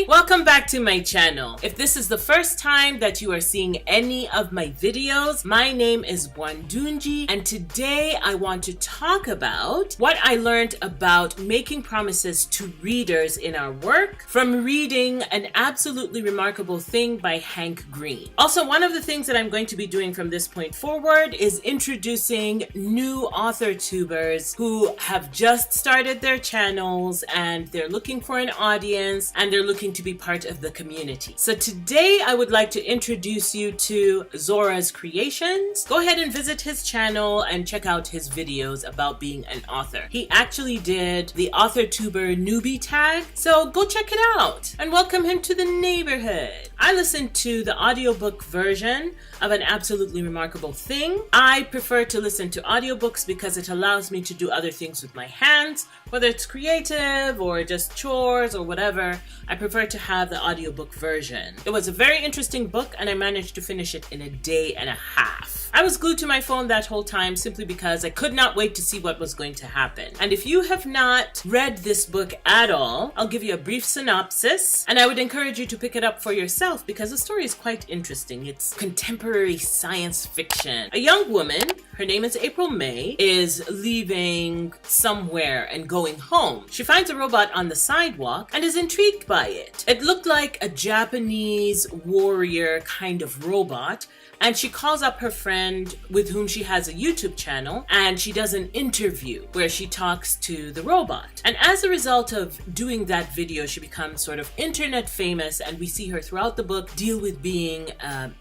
Welcome back to my channel. If this is the first time that you are seeing any of my videos, my name is Bwandunji, and today I want to talk about what I learned about making promises to readers in our work from reading An Absolutely Remarkable Thing by Hank Green. Also, one of the things that I'm going to be doing from this point forward is introducing new author tubers who have just started their channels and they're looking for an audience and they're looking to be part of the community. So today I would like to introduce you to Zora's Creations. Go ahead and visit his channel and check out his videos about being an author. He actually did the author tuber newbie tag, so go check it out and welcome him to the neighborhood. I listened to the audiobook version of An Absolutely Remarkable Thing. I prefer to listen to audiobooks because it allows me to do other things with my hands, whether it's creative or just chores or whatever. I prefer to have the audiobook version. It was a very interesting book and I managed to finish it in a day and a half. I was glued to my phone that whole time simply because I could not wait to see what was going to happen. And if you have not read this book at all, I'll give you a brief synopsis and I would encourage you to pick it up for yourself because the story is quite interesting. It's contemporary science fiction. A young woman, her name is April May, is leaving somewhere and going home. She finds a robot on the sidewalk and is intrigued by it. It looked like a Japanese warrior kind of robot, and she calls up her friend with whom she has a YouTube channel and she does an interview where she talks to the robot. And as a result of doing that video, she becomes sort of internet famous, and we see her throughout the book deal with being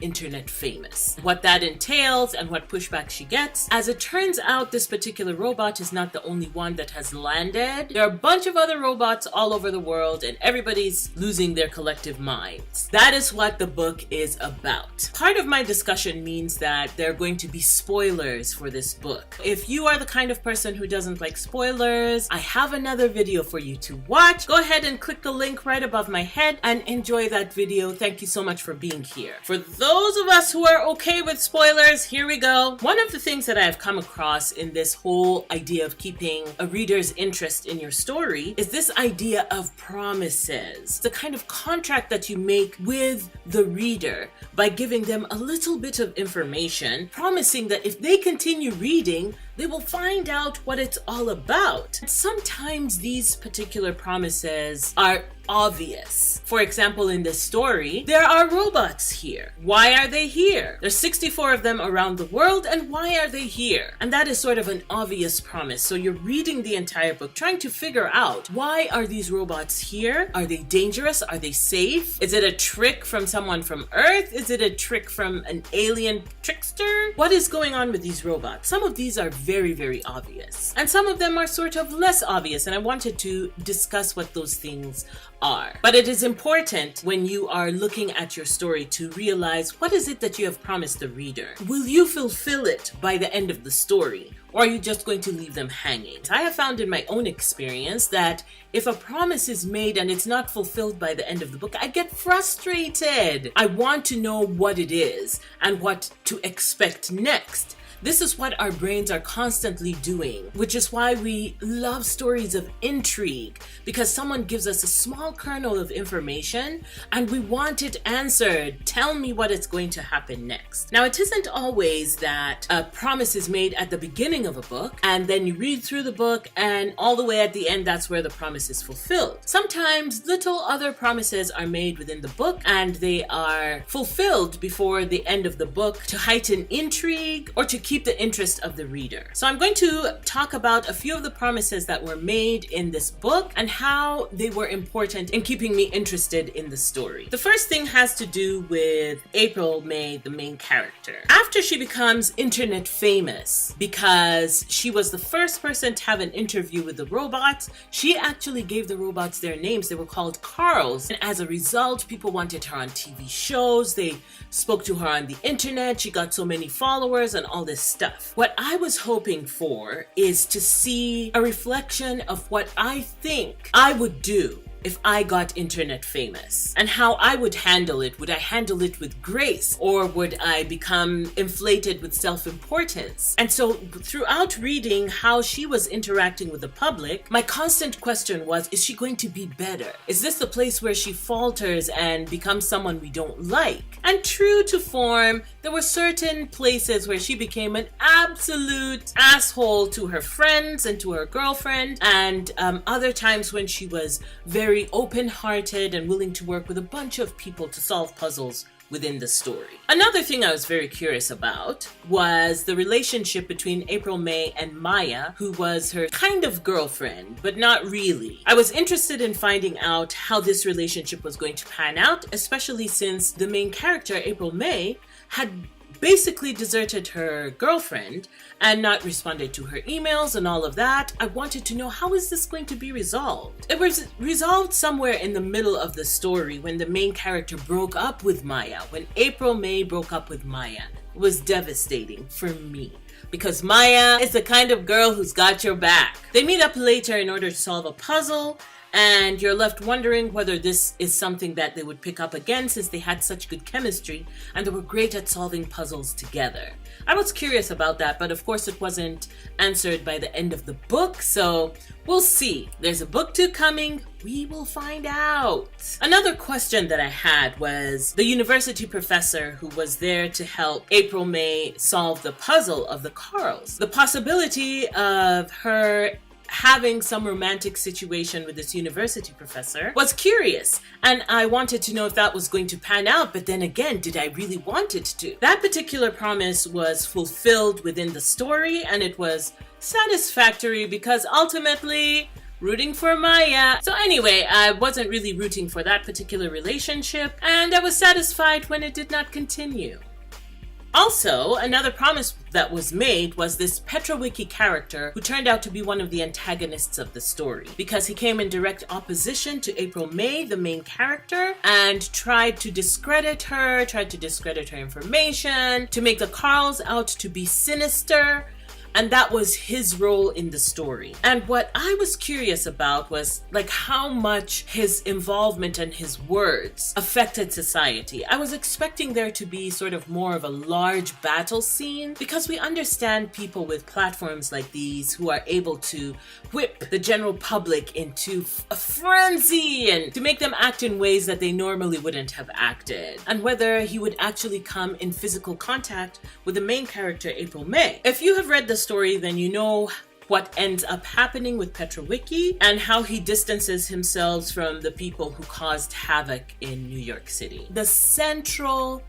internet famous. What that entails and what pushback she gets. As it turns out, this particular robot is not the only one that has landed. There are a bunch of other robots all over the world and everybody's losing their collective minds. That is what the book is about. Part of my discussion means that there are going to be spoilers for this book. If you are the kind of person who doesn't like spoilers, I have another video for you to watch. Go ahead and click the link right above my head and enjoy that video. Thank you so much for being here. For those of us who are okay with spoilers, here we go. One of the things that I have come across in this whole idea of keeping a reader's interest in your story is this idea of promises. The kind of contract that you make with the reader by giving them a little bit of information, promising that if they continue reading, they will find out what it's all about. Sometimes these particular promises are obvious. For example, in this story, there are robots here. Why are they here? There's 64 of them around the world, and why are they here? And that is sort of an obvious promise. So you're reading the entire book, trying to figure out, why are these robots here? Are they dangerous? Are they safe? Is it a trick from someone from Earth? Is it a trick from an alien trickster? What is going on with these robots? Some of these are very, very obvious. And some of them are sort of less obvious, and I wanted to discuss what those things are. But it is important when you are looking at your story to realize, what is it that you have promised the reader? Will you fulfill it by the end of the story? Or are you just going to leave them hanging? I have found in my own experience that if a promise is made and it's not fulfilled by the end of the book, I get frustrated. I want to know what it is and what to expect next. This is what our brains are constantly doing, which is why we love stories of intrigue, because someone gives us a small kernel of information and we want it answered. Tell me what is going to happen next. Now, it isn't always that a promise is made at the beginning of a book and then you read through the book and all the way at the end, that's where the promise is fulfilled. Sometimes little other promises are made within the book and they are fulfilled before the end of the book to heighten intrigue or to keep the interest of the reader. So I'm going to talk about a few of the promises that were made in this book and how they were important in keeping me interested in the story. The first thing has to do with April May, the main character. After she becomes internet famous because she was the first person to have an interview with the robots, she actually gave the robots their names. They were called Carls. And as a result, people wanted her on TV shows. They spoke to her on the internet. She got so many followers and all this stuff. What I was hoping for is to see a reflection of what I think I would do if I got internet famous and how I would handle it. Would I handle it with grace, or would I become inflated with self-importance? And so throughout reading how she was interacting with the public, my constant question was, is she going to be better? Is this the place where she falters and becomes someone we don't like? And true to form, there were certain places where she became an absolute asshole to her friends and to her girlfriend, and other times when she was very open-hearted and willing to work with a bunch of people to solve puzzles within the story. Another thing I was very curious about was the relationship between April May and Maya, who was her kind of girlfriend, but not really. I was interested in finding out how this relationship was going to pan out, especially since the main character, April May, had basically deserted her girlfriend and not responded to her emails and all of that. I wanted to know, how is this going to be resolved? It was resolved somewhere in the middle of the story when the main character broke up with Maya. When April May broke up with Maya, it was devastating for me, because Maya is the kind of girl who's got your back. They meet up later in order to solve a puzzle, and you're left wondering whether this is something that they would pick up again, since they had such good chemistry and they were great at solving puzzles together. I was curious about that, but of course it wasn't answered by the end of the book, so we'll see. There's a book 2 coming. We will find out. Another question that I had was the university professor who was there to help April May solve the puzzle of the Carls. The possibility of her having some romantic situation with this university professor was curious, and I wanted to know if that was going to pan out, but then again, did I really want it to? That particular promise was fulfilled within the story, and it was satisfactory because ultimately rooting for Maya. So anyway, I wasn't really rooting for that particular relationship, and I was satisfied when it did not continue. Also, another promise that was made was this Petrawiki character who turned out to be one of the antagonists of the story, because he came in direct opposition to April May, the main character, and tried to discredit her information, to make the Carls out to be sinister. And that was his role in the story. And what I was curious about was like how much his involvement and his words affected society. I was expecting there to be sort of more of a large battle scene, because we understand people with platforms like these who are able to whip the general public into a frenzy and to make them act in ways that they normally wouldn't have acted. And whether he would actually come in physical contact with the main character, April May. If you have read the story, then you know what ends up happening with Petrawiki and how he distances himself from the people who caused havoc in New York City. The central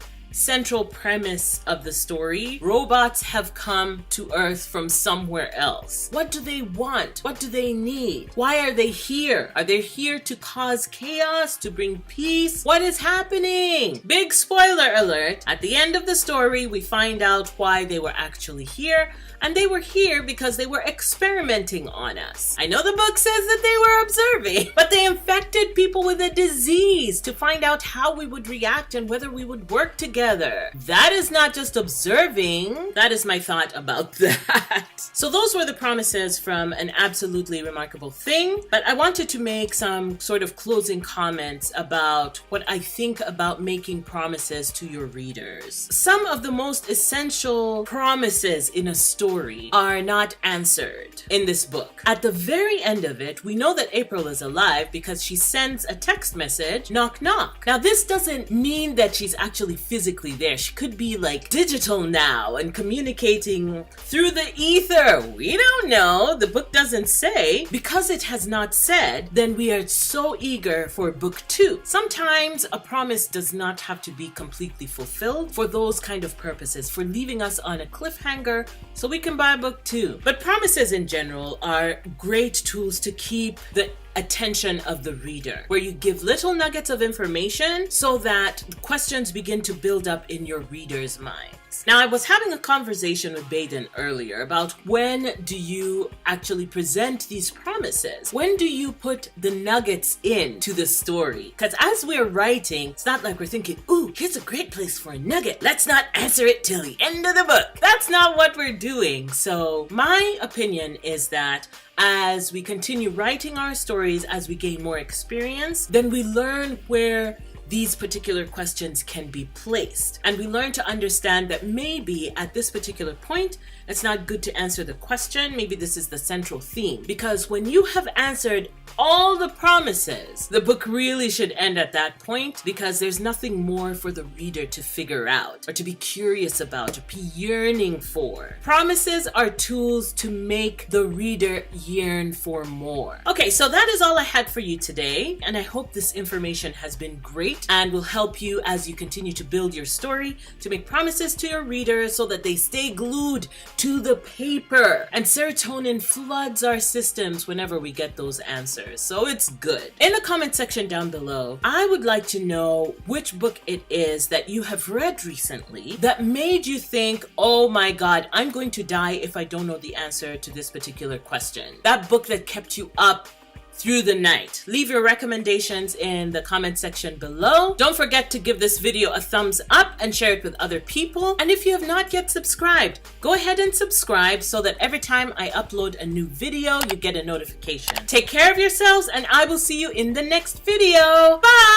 premise of the story: robots have come to Earth from somewhere else. What do they want? What do they need? Why are they here? Are they here to cause chaos, to bring peace? What is happening? Big spoiler alert. At the end of the story, we find out why they were actually here. And they were here because they were experimenting on us. I know the book says that they were observing, but they infected people with a disease to find out how we would react and whether we would work together. That is not just observing. That is my thought about that. So those were the promises from An Absolutely Remarkable Thing, but I wanted to make some sort of closing comments about what I think about making promises to your readers. Some of the most essential promises in a story are not answered in this book. At the very end of it, we know that April is alive because she sends a text message, knock knock. Now this doesn't mean that she's actually physically there. She could be like digital now and communicating through the ether. We don't know. The book doesn't say. Because it has not said, then we are so eager for book 2. Sometimes a promise does not have to be completely fulfilled for those kind of purposes, for leaving us on a cliffhanger so we can buy book 2. But promises in general are great tools to keep the attention of the reader, where you give little nuggets of information so that questions begin to build up in your reader's minds. Now, I was having a conversation with Baden earlier about when do you actually present these promises? When do you put the nuggets into the story? Because as we're writing, it's not like we're thinking, ooh, here's a great place for a nugget. Let's not answer it till the end of the book. That's not what we're doing. So my opinion is that as we continue writing our stories, as we gain more experience, then we learn where these particular questions can be placed. And we learn to understand that maybe at this particular point, it's not good to answer the question. Maybe this is the central theme. Because when you have answered all the promises, the book really should end at that point, because there's nothing more for the reader to figure out or to be curious about or be yearning for. Promises are tools to make the reader yearn for more. Okay, so that is all I had for you today, and I hope this information has been great and will help you as you continue to build your story, to make promises to your readers so that they stay glued to the paper. And serotonin floods our systems whenever we get those answers, so it's good. In the comment section down below, I would like to know which book it is that you have read recently that made you think, oh my God, I'm going to die if I don't know the answer to this particular question. That book that kept you up through the night. Leave your recommendations in the comment section below. Don't forget to give this video a thumbs up and share it with other people. And if you have not yet subscribed, go ahead and subscribe so that every time I upload a new video, you get a notification. Take care of yourselves, and I will see you in the next video. Bye!